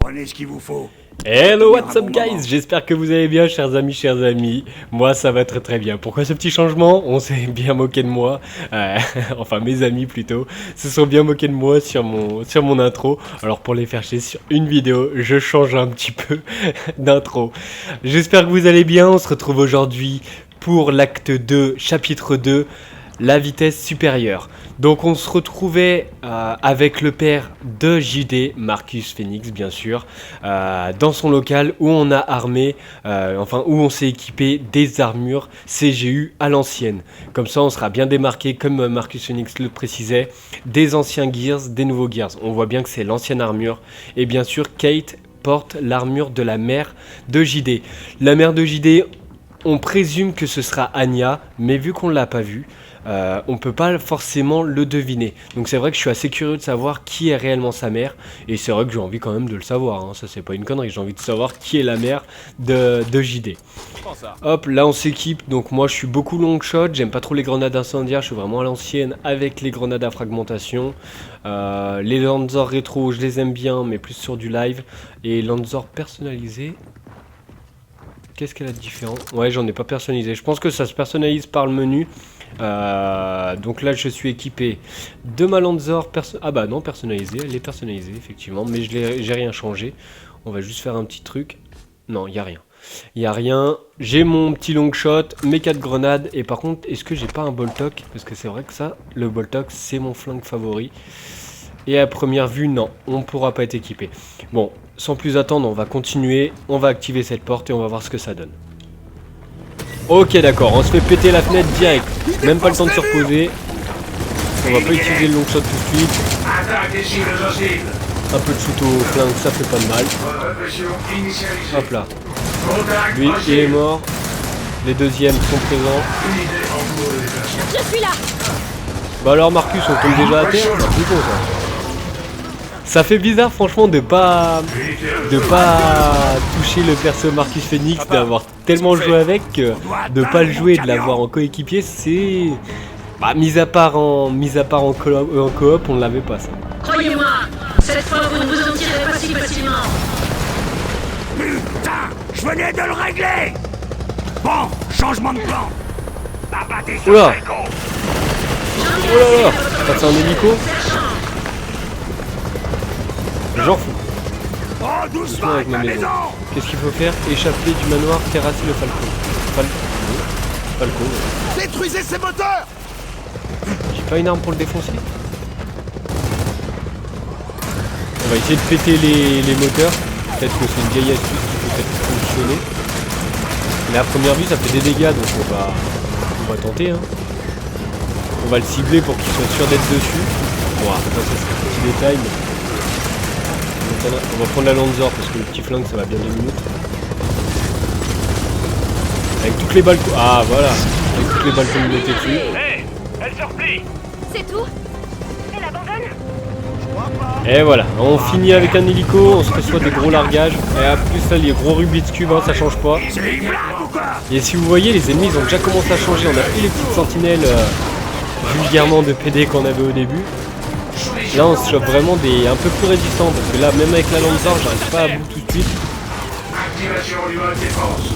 Prenez ce qu'il vous faut. Hello, what's up guys? J'espère que vous allez bien, chers amis, chers amis. Moi, ça va très très bien. Pourquoi ce petit changement? On s'est bien moqué de moi. Enfin, mes amis plutôt se sont bien moqués de moi sur mon intro. Alors, pour les faire chier sur une vidéo, je change un petit peu d'intro. J'espère que vous allez bien. On se retrouve aujourd'hui pour l'acte 2, chapitre 2. La vitesse supérieure. Donc on se retrouvait avec le père de JD, Marcus Phoenix bien sûr, dans son local où on a armé, où on s'est équipé des armures CGU à l'ancienne. Comme ça on sera bien démarqué, comme Marcus Phoenix le précisait, des anciens Gears, des nouveaux Gears. On voit bien que c'est l'ancienne armure. Et bien sûr Kate porte l'armure de la mère de JD. La mère de JD, on présume que ce sera Anya, mais vu qu'on ne l'a pas vue, on peut pas forcément le deviner. Donc c'est vrai que je suis assez curieux de savoir qui est réellement sa mère. Et c'est vrai que j'ai envie quand même de le savoir, hein. Ça c'est pas une connerie, j'ai envie de savoir qui est la mère de JD. Hop, là on s'équipe. Donc moi je suis beaucoup long shot, j'aime pas trop les grenades incendiaires. Je suis vraiment à l'ancienne avec les grenades à fragmentation. Les Lanzor rétro je les aime bien, mais plus sur du live. Et Lanzor personnalisé, qu'est-ce qu'elle a de différent? Ouais, j'en ai pas personnalisé. Je pense que ça se personnalise par le menu. Donc là je suis équipé de ma Lanzor personnalisée, elle est personnalisée effectivement, mais j'ai rien changé. On va juste faire un petit truc. Non, il y a rien. J'ai mon petit long shot, mes 4 grenades, et par contre est-ce que j'ai pas un Boltok? Parce que c'est vrai que ça, le Boltok c'est mon flingue favori. Et à première vue, non, on ne pourra pas être équipé. Bon, sans plus attendre, on va continuer, on va activer cette porte et on va voir ce que ça donne. Ok, d'accord, on se fait péter la fenêtre direct. Même pas le temps de se reposer. On va pas utiliser le long shot tout de suite. Un peu de shoot au flingue, ça fait pas de mal. Hop là. Lui, il est mort. Les deuxièmes sont présents. Je suis là. Bah alors Marcus, on tombe déjà à terre. C'est plus con ça. Ça fait bizarre franchement de pas toucher le perso Marcus Phoenix, d'avoir tellement joué avec que de pas le jouer et de l'avoir en coéquipier, c'est... Bah, mis à part en coop, on l'avait pas ça. Croyez-moi, cette fois vous ne vous en tirez pas si facilement. Putain, je venais de le régler. Bon, changement de plan. Oula. Oula, c'est un hélico. J'en fous. Oh, doucement avec ma maison. Qu'est-ce qu'il faut faire? Échapper du manoir, terrasser le falcon. Falcon. Détruisez ces moteurs. J'ai pas une arme pour le défoncer. On va essayer de péter les moteurs. Peut-être que c'est une vieille astuce qui peut peut-être fonctionner. Mais à première vue ça fait des dégâts, donc on va tenter, hein. On va le cibler pour qu'il soit sûr d'être dessus. Bon, après ça c'est un petit détail, mais... On va prendre la Lanzor parce que le petit flingue ça va bien 2 minutes. Avec toutes les balles... Ah voilà. Avec toutes les balles qu'on lui mettait dessus. Hey, elle se replie. C'est tout? Elle abandonne? Et voilà, on finit avec un hélico, on se reçoit des gros largages. Et à plus ça, les gros Rubik's Cube, hein, ça change pas. Et si vous voyez, les ennemis ils ont déjà commencé à changer. On a pris les petites sentinelles vulgairement de PD qu'on avait au début. Là on se chope vraiment des un peu plus résistants, parce que là même avec la Lanzor j'arrive pas à bout tout de suite.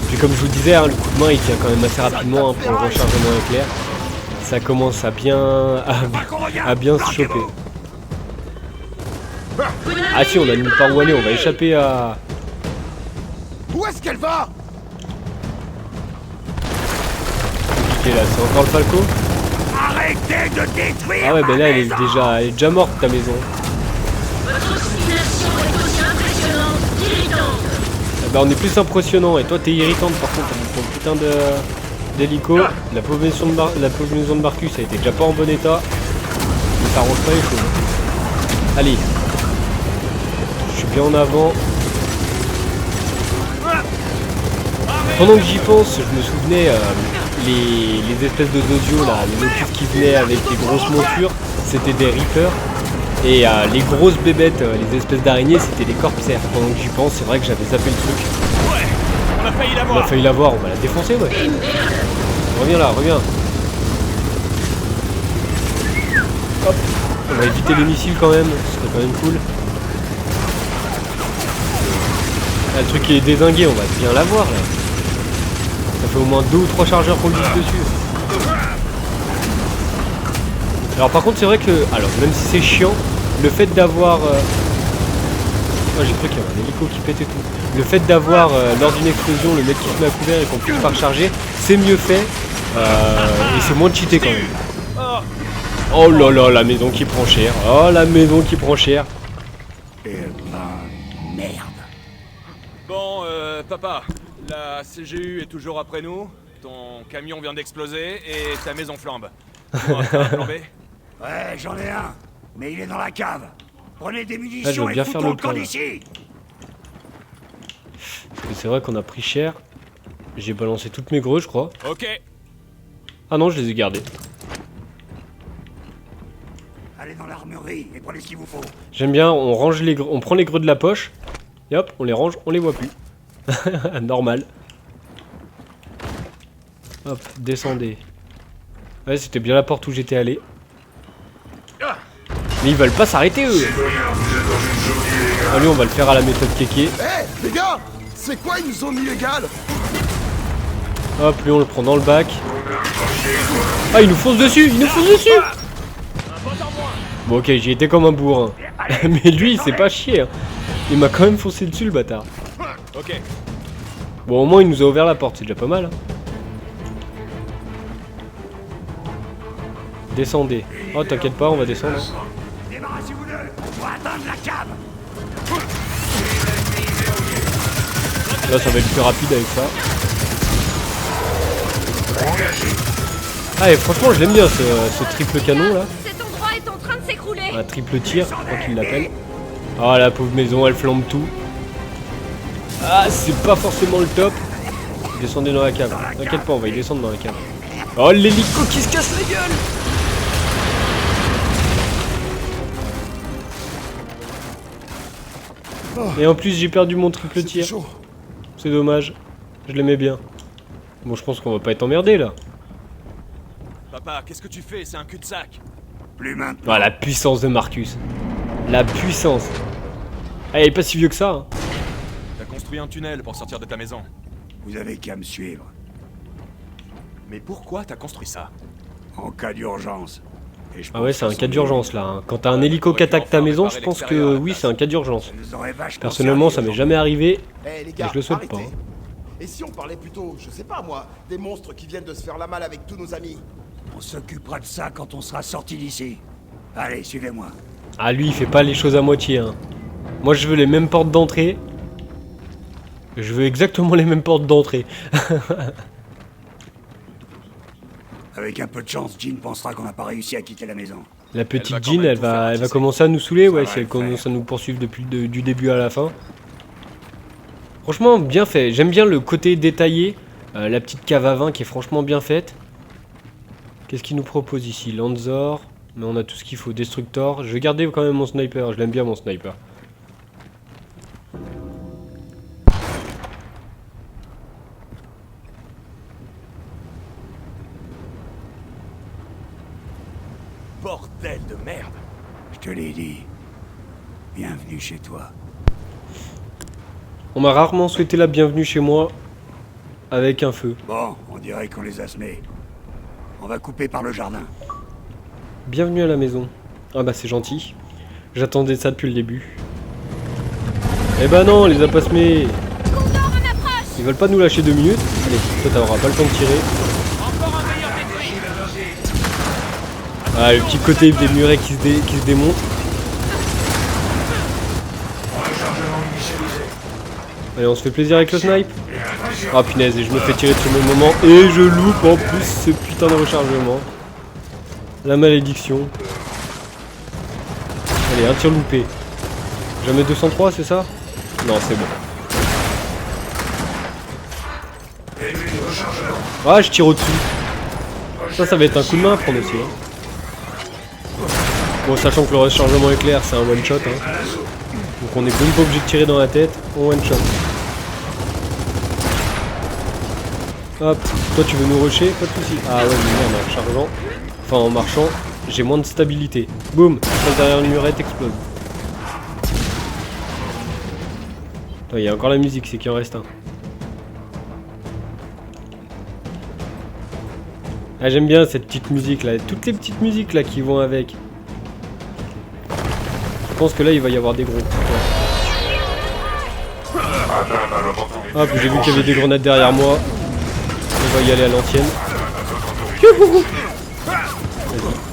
Puis comme je vous disais, hein, le coup de main il tient quand même assez rapidement, hein, pour le rechargement éclair. Ça commence à bien se choper. Ah si, on a nulle part où aller, on va échapper à... Où est-ce qu'elle va? Compliqué là, c'est encore le falco? Arrêtez de détruire. Ah ouais, ben là elle est déjà morte ta maison. Votre obstination est aussi impressionnante qu'irritante. Ah bah on est plus impressionnant, et toi t'es irritante par contre, avec ton putain d'hélico. La pauvre maison de Marcus elle était déjà pas en bon état. Mais ça arrange pas les choses. Allez. Je suis bien en avant. Pendant que j'y pense, je me souvenais les espèces de zozio là, les lotus qui venaient avec des grosses montures, c'était des Reapers. Et les grosses bébêtes, les espèces d'araignées, c'était des Corpsers. Pendant que j'y pense, c'est vrai que j'avais zappé le truc. Ouais, on a failli l'avoir. On a failli l'avoir, on va la défoncer, ouais. Reviens là, reviens. Hop, on va éviter les missiles quand même, ce serait quand même cool. Ah, le truc qui est dézingué, on va bien l'avoir là. Ça fait au moins 2 ou 3 chargeurs qu'on glisse dessus. Alors par contre c'est vrai que, alors même si c'est chiant, le fait d'avoir... Oh, j'ai cru qu'il y avait un hélico qui pète et tout. Le fait d'avoir, lors d'une explosion, le mec qui se met à couvert et qu'on puisse pas recharger, c'est mieux fait. Et c'est moins cheaté quand même. Oh là là, la maison qui prend cher. Oh la maison qui prend cher. Merde. Bon, papa, la CGU est toujours après nous, ton camion vient d'exploser et ta maison flambe. Bon, t'as un plan B ? Ouais, j'en ai un. Mais il est dans la cave. Prenez des Ah, je munitions veux et bien faire foutons le le camp plan, là. d'ici. Parce que c'est vrai qu'on a pris cher. J'ai balancé toutes mes greux, je crois. Ok. Ah non, je les ai gardés. Allez dans l'armurerie et prenez ce qu'il vous faut. J'aime bien, on range les on prend les greux de la poche. Et hop, on les range, on les voit plus. Normal. Hop, descendez. Ouais, c'était bien la porte où j'étais allé. Mais ils veulent pas s'arrêter eux. Allez, on va le faire à la méthode kéké. Les gars, c'est quoi une zone illégale? Hop, lui on le prend dans le bac. Ah, il nous fonce dessus, il nous fonce dessus. Bon ok, j'y étais comme un bourrin. Mais lui il s'est pas chié hein. Il m'a quand même foncé dessus le bâtard. Ok. Bon au moins il nous a ouvert la porte, c'est déjà pas mal hein. Descendez. Oh t'inquiète pas, on va descendre. Débarrassez-vous d'eux. On va atteindre la cave. Là ça va être plus rapide avec ça. Ah et franchement je l'aime bien ce triple canon là. Cet endroit est en train de s'écrouler. Un triple tir, je crois qu'il l'appelle. Ah la pauvre maison, elle flambe tout. Ah c'est pas forcément le top. Descendez dans la cave. T'inquiète pas, on va y descendre dans la cave. Oh l'hélico qui se casse la gueule. Et en plus j'ai perdu mon triple C'était tir. chaud. C'est dommage. Je l'aimais bien. Bon je pense qu'on va pas être emmerdé là. Papa, qu'est-ce que tu fais? C'est un cul-de-sac. Plus maintenant. Ah la puissance de Marcus. La puissance. Ah il est pas si vieux que ça hein. T'as construit un tunnel pour sortir de ta maison. Vous avez qu'à me suivre. Mais pourquoi t'as construit ça? En cas d'urgence. Et je Ah ouais pense c'est un que cas son d'urgence là hein. Quand t'as un hélico qui attaque ta maison, je pense que oui c'est un cas d'urgence. Ça nous aurait vachement Personnellement ça servi m'est jamais arrivé. Eh les gars, je le souhaite pas, arrêtez. Et si on parlait plutôt, je sais pas moi, des monstres qui viennent de se faire la malle avec tous nos amis? On s'occupera de ça quand on sera sorti d'ici. Allez, suivez-moi. Ah lui il fait pas les choses à moitié hein. Moi je veux les mêmes portes d'entrée. Je veux exactement les mêmes portes d'entrée. Avec un peu de chance, Jean pensera qu'on n'a pas réussi à quitter la maison. La Elle va petite quand Jean même elle tout faire va ratisser. commencer à nous saouler ouais va si elle le commence faire. à nous poursuivre depuis du début à la fin. Franchement bien fait, j'aime bien le côté détaillé. La petite cave à vin qui est franchement bien faite. Qu'est-ce qu'il nous propose ici? Lanzor, mais on a tout ce qu'il faut. Destructor, je vais garder quand même mon sniper, je l'aime bien mon sniper. Bordel de merde. Je te l'ai dit. Bienvenue chez toi. On m'a rarement souhaité la bienvenue chez moi avec un feu. Bon, on dirait qu'on les a semés. On va couper par le jardin. Bienvenue à la maison. Ah bah c'est gentil. J'attendais ça depuis le début. Eh bah non, on les a pas semés. Condor en approche. Ils veulent pas nous lâcher 2 minutes. Allez, toi t'auras pas le temps de tirer. Encore un meilleur détruit. Ah, le petit côté des murets qui se démontent. Allez, on se fait plaisir avec le snipe. Ah punaise, et je me fais tirer dessus au même moment. Et je loupe en plus ce putain de rechargement. La malédiction. Allez, un tir loupé. Jamais 203, c'est ça? Non, c'est bon. Ah, je tire au-dessus. Ça va être un coup de main à prendre aussi. Hein. Bon, sachant que le rechargement éclair, c'est un one-shot. Hein. Donc on est même pas obligé de tirer dans la tête. On one-shot. Hop, toi tu veux nous rusher? Pas de soucis. Ah ouais, mais merde, en chargeant. Enfin, en marchant, j'ai moins de stabilité. Boum, je passe derrière une murette, explose. Il y a encore la musique, c'est qu'il en reste un. Ah, j'aime bien cette petite musique là, toutes les petites musiques là qui vont avec. Je pense que là il va y avoir des gros. Ouais. Ah, puis j'ai vu qu'il y avait des grenades derrière moi. On va y aller à l'ancienne.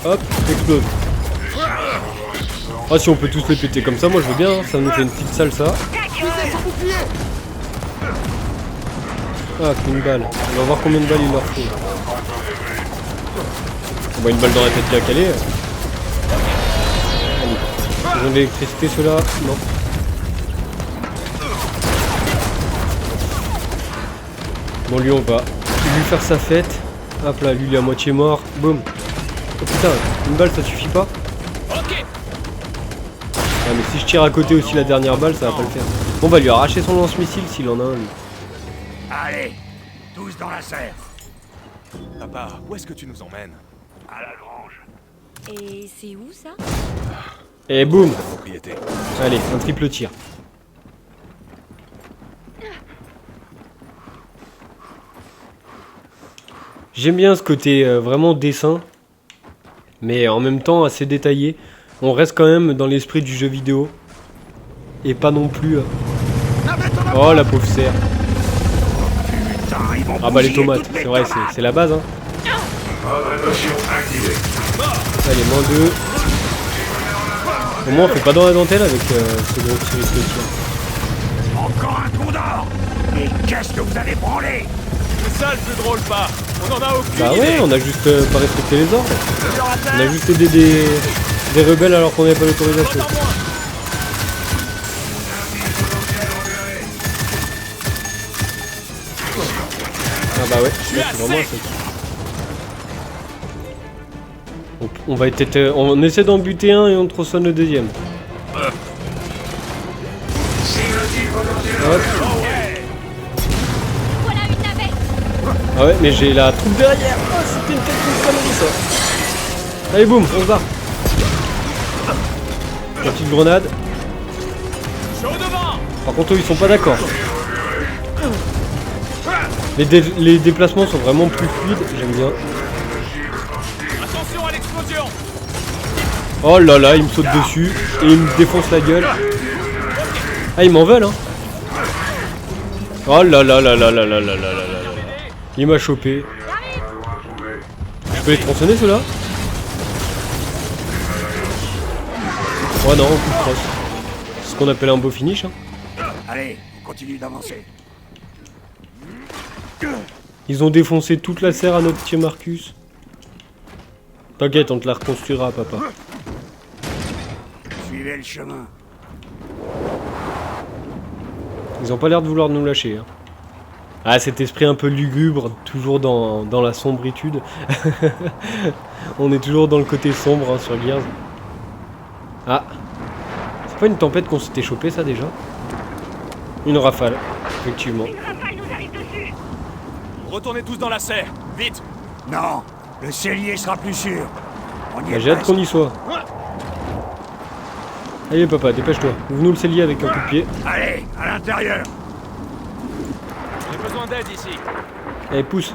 Hop, explose. Ah, si on peut tous les péter comme ça, moi je veux bien, hein. Ça nous fait une petite salsa. Ah, qu'une balle. On va voir combien de balles il leur faut. On voit une balle dans la tête qui a calé. Allez. Ils ont de l'électricité ceux-là? Non. Bon, lui on va lui faire sa fête. Hop là, lui il est à moitié mort. Boum. Oh putain, une balle ça suffit pas? Ah, mais si je tire à côté aussi la dernière balle, ça va pas le faire. Bon, on va lui arracher son lance-missile s'il en a un lui. Allez, tous dans la serre. Papa, où est-ce que tu nous emmènes? À la grange. Et c'est où ça? Et boum. La propriété. Allez, un triple tir. J'aime bien ce côté vraiment dessin, mais en même temps assez détaillé. On reste quand même dans l'esprit du jeu vidéo. Et pas non plus... Oh la pauvre serre. Putain, ils vont Ah bah les bousiller tomates, toutes mes c'est vrai, tomates. c'est la base hein. Allez, moins 2. Au moins on fait pas dans la dentelle avec ce gros tir. Encore un condor. Mais qu'est-ce que vous avez branlé? C'est ça le plus drôle, pas. On en a aucune Bah idée. ouais, on a juste pas respecté les ordres. Genre à terre. On a juste aidé des rebelles alors qu'on n'avait pas l'autorisation. Entends-moi. Ah bah ouais, là, c'est vraiment ça. On va être... On essaie d'en buter un et on tronçonne le deuxième. Hop. Voilà une navette. Ah ouais, mais j'ai la troupe derrière. Oh, c'était une quelconque connerie ça. Allez, boum, on se barre. La petite grenade. Chaud devant. Par contre, eux, ils sont pas d'accord. Les déplacements sont vraiment plus fluides, j'aime bien. Attention à l'explosion. Oh là là, ils me sautent dessus et ils me défoncent la gueule. Ah, ils m'en veulent, hein. Oh là là là là là là là là là là. Il m'a chopé. Je peux les tronçonner ceux-là? Oh non, coup de crosse. C'est ce qu'on appelle un beau finish, hein. Allez, on continue d'avancer. Ils ont défoncé toute la serre à notre petit Marcus. T'inquiète, on te la reconstruira, papa. Suivez le chemin. Ils ont pas l'air de vouloir nous lâcher, hein. Ah, cet esprit un peu lugubre, toujours dans la sombritude. On est toujours dans le côté sombre hein, sur Gears. Ah, c'est pas une tempête qu'on s'était chopé ça déjà? Une rafale, effectivement. Retournez tous dans la serre. Vite. Non, le cellier sera plus sûr. On y Bah, est j'ai hâte presque. qu'on y soit. Allez papa, dépêche-toi. Ouvre-nous le cellier avec un coup de pied. Allez, à l'intérieur. J'ai besoin d'aide ici. Allez, pousse.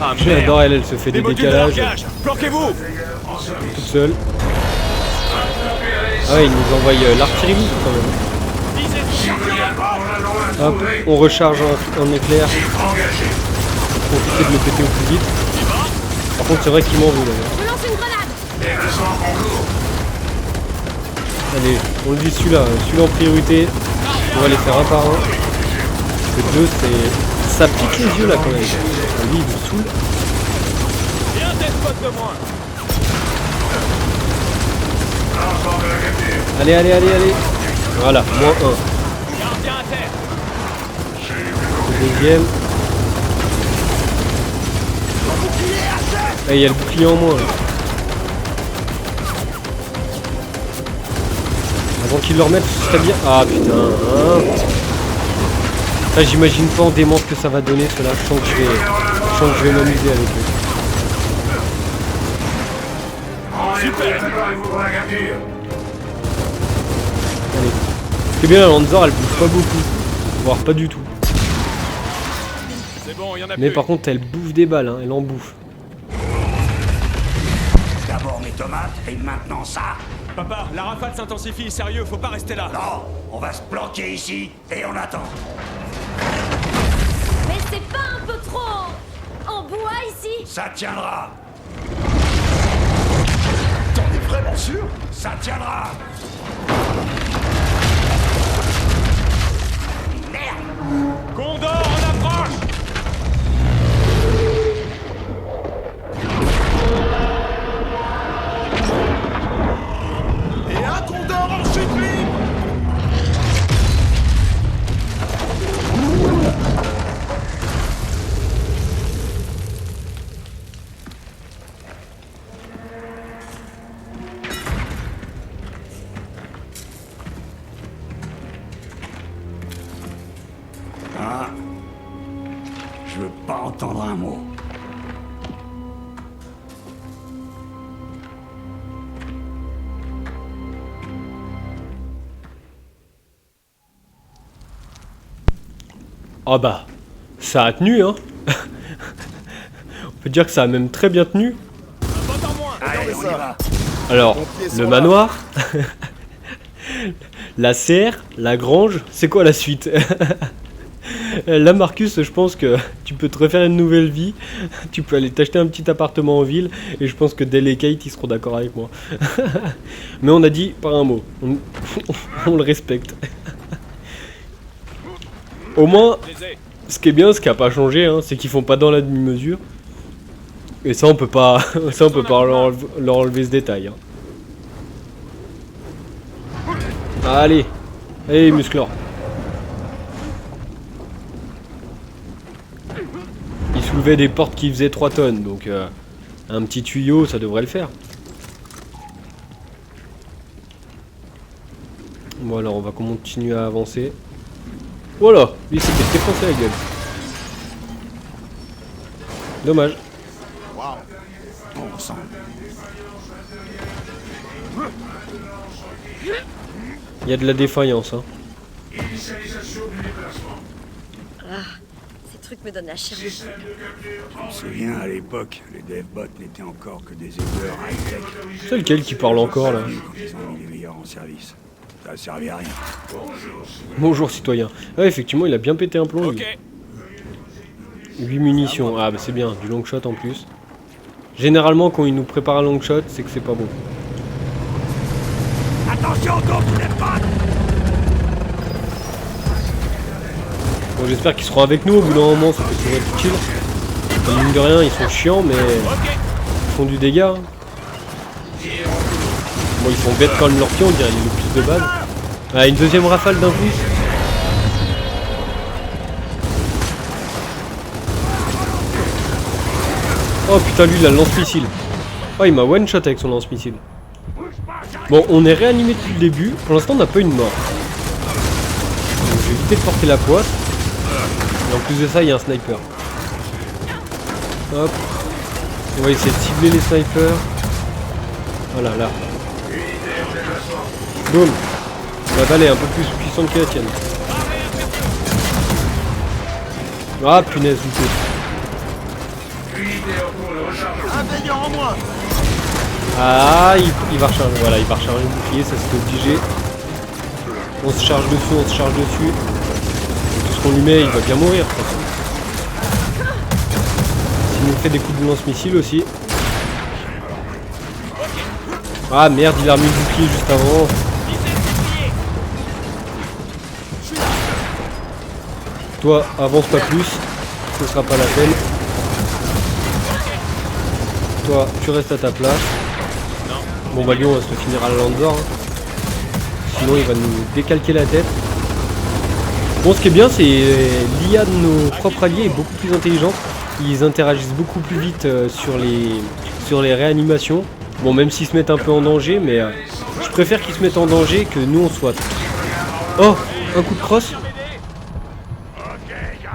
Ah J'adore, elle se fait des Des modules de décalages largage. Planquez-vous. toute seule. Ah ouais, il nous envoie l'artillerie quand même. Visez. Hop, on recharge un éclair. Pour essayer de le péter au plus vite. Par contre, c'est vrai qu'il m'en veut là. Je lance une grenade. Allez, on le dit celui-là en priorité. On va les faire un par un. Le 2, c'est... Ça pique les yeux là quand même. Lui, il me saoule. Bien d'être pote de moins. Allez, allez, allez, allez. Voilà, moins 1. Gardien à terre. Le deuxième. Ah, il y a le bouclier en moins là. Avant qu'ils le remettent, ce serait bien. Ah putain. Hein. Là, j'imagine pas en dément ce que ça va donner cela. Je sens que je vais m'amuser avec eux. Super. Allez. C'est bien, la Lanzor, elle bouffe pas beaucoup. Voire pas du tout. C'est bon, y en a Mais plus. par contre, elle bouffe des balles, hein, elle en bouffe. D'abord mes tomates et maintenant ça. Papa, la rafale s'intensifie, sérieux, faut pas rester là. Non, on va se planquer ici et on attend. Mais c'est pas un peu trop en bois ici? Ça tiendra. T'en es vraiment sûr? Ça tiendra. Merde. Condor en approche. Et un condor en chute libre! Ah. Je veux pas entendre un mot. Ah bah, ça a tenu, hein. On peut dire que ça a même très bien tenu. Vote en moins. Allez, on y va. Alors, Pompiers sont le là. manoir, la serre, la grange, c'est quoi la suite? Là, Marcus, je pense que tu peux te refaire une nouvelle vie. Tu peux aller t'acheter un petit appartement en ville. Et je pense que Dale et Kate, ils seront d'accord avec moi. Mais on a dit par un mot. On le respecte. Au moins, Les ai. ce qui est bien, ce qui a pas changé, hein, c'est qu'ils font pas dans la demi-mesure. Et ça, on peut pas, ça, on peut pas leur enlever ce détail. Hein. Allez, allez, musclor. Ils soulevaient des portes qui faisaient 3 tonnes, donc un petit tuyau, ça devrait le faire. Bon, alors on va continuer à avancer. Voilà, lui s'est fait défoncer la gueule. Dommage. Waouh! Bon sang. Il y a de la défaillance, hein. Ces trucs me donnent la chair de poule. Je me souviens, à l'époque, les DevBots n'étaient encore que des éboueurs high-tech. C'est lequel qui parle encore là? Quand ils ont mis les meilleurs en service. Ça a servi à rien. Bonjour citoyen. Ouais, effectivement, il a bien pété un plomb. lui. Ok. 8 munitions. Ah bah c'est bien, du long shot en plus. Généralement quand il nous prépare un long shot, c'est que c'est pas bon. Attention, donc, vous n'êtes pas. Bon, j'espère qu'ils seront avec nous au bout d'un moment, ça peut toujours être utile. Mine de rien, ils sont chiants, mais ils font du dégât. Hein. Bon, ils sont bêtes quand même leur pion, on dirait le plus de balles. Ah, une deuxième rafale d'un plus. Oh putain, lui il a le lance-missile. Oh, il m'a one shot avec son lance-missile. Bon, on est réanimé depuis le début. Pour l'instant, on n'a pas une mort. Donc, j'ai évité de porter la poisse. Et en plus de ça, il y a un sniper. Hop. On va essayer de cibler les snipers. Voilà, là. Boum. La balle est un peu plus puissante que la tienne. Ah, punaise, loupé. Un veillant en moins! Ah, il va recharger. Voilà, il va recharger le bouclier, ça c'est obligé. On se charge dessus, on se charge dessus. Tout ce qu'on lui met, il va bien mourir. S'il nous fait des coups de lance-missile aussi. Ah merde, il a remis le bouclier juste avant. Toi, avance pas plus. Ce sera pas la peine. Toi, tu restes à ta place. Bon bah lui, on va se le finir à la Lanzor. Hein. Sinon, il va nous décalquer la tête. Bon, ce qui est bien, c'est l'IA de nos propres alliés est beaucoup plus intelligente. Ils interagissent beaucoup plus vite sur les réanimations. Bon, même s'ils se mettent un peu en danger, mais je préfère qu'ils se mettent en danger que nous on soit. Oh, un coup de crosse.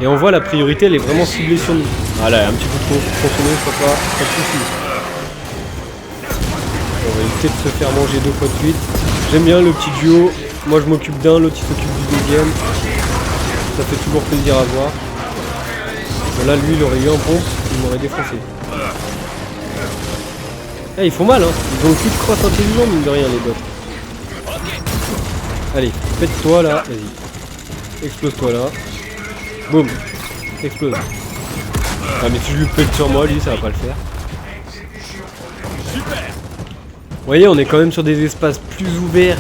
Et on voit la priorité, elle est vraiment ciblée sur nous. Voilà, un petit coup de tronçonneuse, pas de soucis. va éviter de se faire manger 2 fois de suite. J'aime bien le petit duo. Moi je m'occupe d'un, l'autre il s'occupe du deuxième. Ça fait toujours plaisir à voir. Bon, là lui il aurait eu un pompe, il m'aurait défoncé. Ah, ils font mal hein. Ils ont le cul de crosse intelligent mine de rien les bots. Allez, pète-toi là, vas-y. Explose-toi là. Boum. Explose. Ah mais si je lui pète sur moi, lui ça va pas le faire. Vous voyez, on est quand même sur des espaces plus ouverts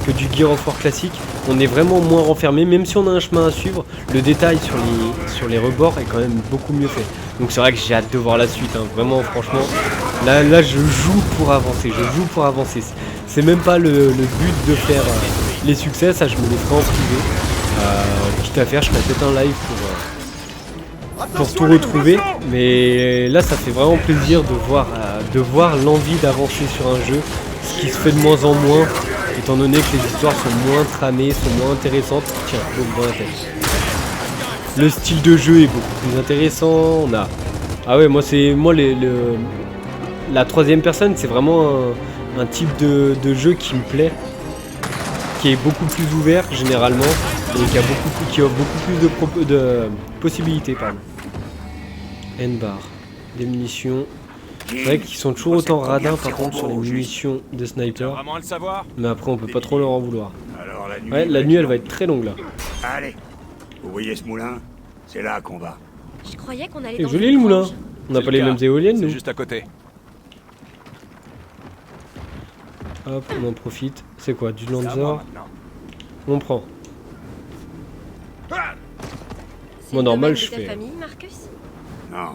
que du Gears of War classique. On est vraiment moins renfermé, même si on a un chemin à suivre. Le détail sur les rebords est quand même beaucoup mieux fait. Donc c'est vrai que j'ai hâte de voir la suite, hein. Vraiment franchement. Là je joue pour avancer, C'est même pas le but de faire les succès, ça je me les ferai en privé. Quitte à faire, je ferai peut-être un live pour tout retrouver. Mais là ça fait vraiment plaisir de voir l'envie d'avancer sur un jeu, ce qui se fait de moins en moins, étant donné que les histoires sont moins tramées, sont moins intéressantes. Tiens, boum, dans la tête. Le style de jeu est beaucoup plus intéressant, on a... Ah ouais, la troisième personne, c'est vraiment un type de jeu qui me plaît, qui est beaucoup plus ouvert généralement et qui offre beaucoup plus de possibilités. N-bar, des munitions. C'est vrai qu'ils sont toujours autant radins par contre sur les munitions de sniper. Vraiment à le savoir. Mais après on peut pas trop leur en vouloir. Alors la nuit, Ouais, la nuit elle va être très longue là. Allez, vous voyez ce moulin? C'est là qu'on va. Je croyais qu'on allait Et dans joli une le moulin. grange. On n'a C'est pas le les cas. mêmes éoliennes C'est nous. juste à côté. Hop, on en profite. C'est quoi, du C'est à moi Lancer? maintenant. On prend. C'est Moi, le normal, domaine je de ta fais- famille, Marcus? Non,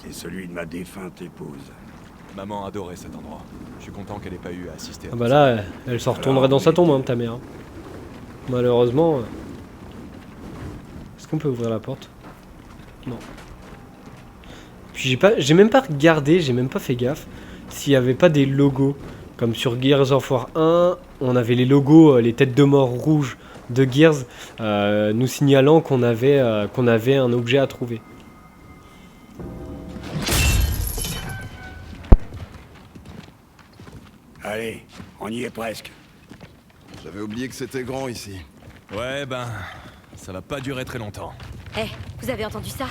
c'est celui de ma défunte épouse. Maman adorait cet endroit. Je suis content qu'elle ait pas eu à assister à Ah bah là, elle s'en retournerait dans sa tombe, hein, ta mère. Malheureusement. Est-ce qu'on peut ouvrir la porte? Non. Puis j'ai même pas regardé, j'ai même pas fait gaffe s'il y avait pas des logos. Comme sur Gears of War 1, on avait les logos, les têtes de mort rouges de Gears, nous signalant qu'on avait un objet à trouver. Allez, on y est presque. J'avais oublié que c'était grand ici. Ouais, ben, ça va pas durer très longtemps. Eh, vous avez entendu ça?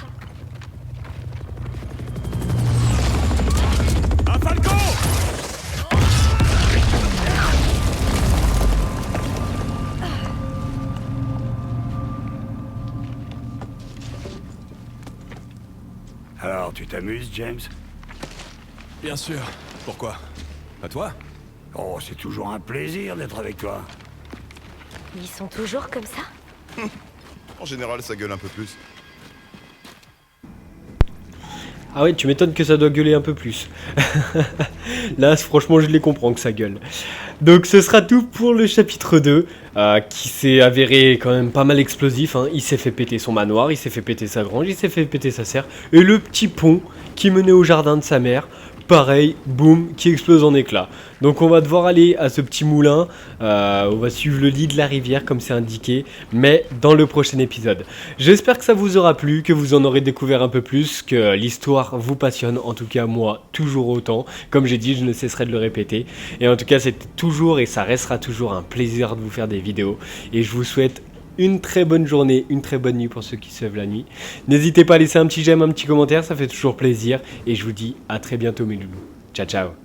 Un Falco! Alors, tu t'amuses, James? Bien sûr. Pourquoi? À toi? Oh, c'est toujours un plaisir d'être avec toi. Ils sont toujours comme ça? En général, ça gueule un peu plus. Ah ouais, tu m'étonnes que ça doit gueuler un peu plus. Là, franchement, je les comprends que ça gueule. Donc, ce sera tout pour le chapitre 2, qui s'est avéré quand même pas mal explosif. Hein. Il s'est fait péter son manoir, il s'est fait péter sa grange, il s'est fait péter sa serre. Et le petit pont qui menait au jardin de sa mère, pareil, boum, qui explose en éclats. Donc on va devoir aller à ce petit moulin, on va suivre le lit de la rivière comme c'est indiqué, mais dans le prochain épisode. J'espère que ça vous aura plu, que vous en aurez découvert un peu plus, que l'histoire vous passionne, en tout cas moi, toujours autant. Comme j'ai dit, je ne cesserai de le répéter. Et en tout cas, c'était toujours et ça restera toujours un plaisir de vous faire des vidéos. Et je vous souhaite une très bonne journée, une très bonne nuit pour ceux qui se lèvent la nuit. N'hésitez pas à laisser un petit j'aime, un petit commentaire, ça fait toujours plaisir. Et je vous dis à très bientôt mes loulous. Ciao ciao.